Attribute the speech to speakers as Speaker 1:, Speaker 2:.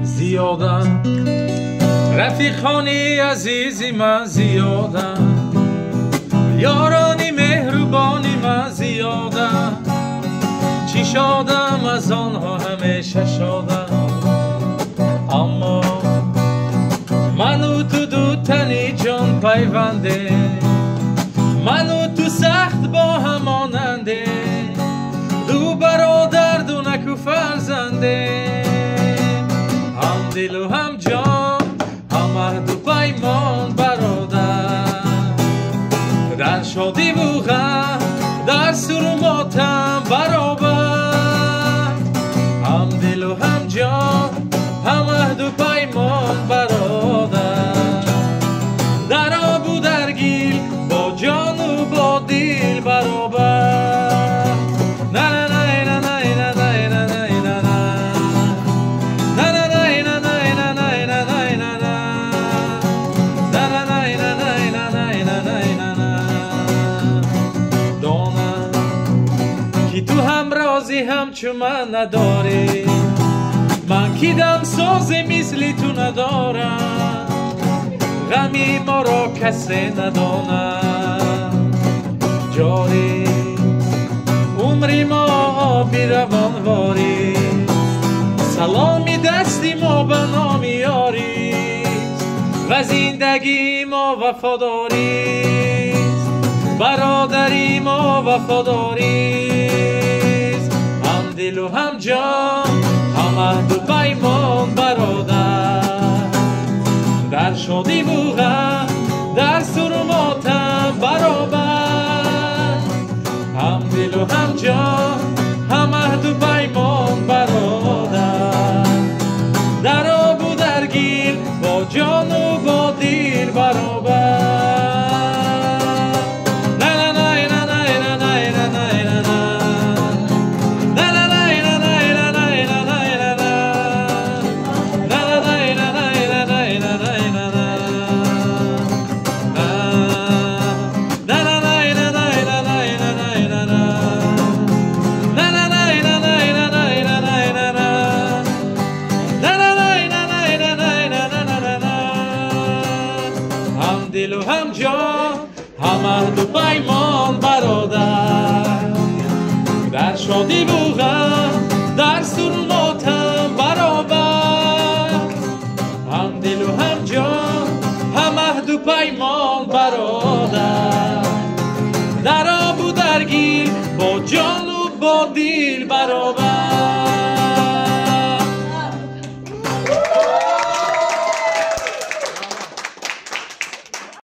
Speaker 1: زیادم رفیقانی عزیزی من، زیادم یارانی مهربانی من، زیادم چی شادم از آنها همیشه شادم. اما من و تو دو تنی جان پیونده، من و تو سخت با هم ماننده، دو برادر دو نکو فرزنده، هم دل و هم جان، هم عهد و پیمان برادر، در شادی و غم، در سر و ماتم برابر، هم دل و هم جان، هم عهد و پیمان برادر، در آب و در گیل با جان و با دل برابر. نه نه نه نه نه نه نه نه نه تو هم رازی همچو من نداری، من کی دم ساز مثل تو ندارم، غمی ما را کسی نداند جاری، عمری ما آبی روانواری، سلامی دستی ما به نام یاریست و زندگی ما وفاداریست، برادری ما وفاداریست، هم دل و هم جان، هم عهد و پیمان برادر، در شادی و غم، در سر و ماتم برابر، هم دل و هم جان، هم عهد و پیمان برادر، در آب و در گیل با جان و با دل برابر. دل و هم جان، هم عهد و پیمان برادر، در شادی و غم، در سر و ماتم برابر، هم دل و هم جان، هم عهد و پیمان برادر، در آب و در گیل با جان و با دل برابر.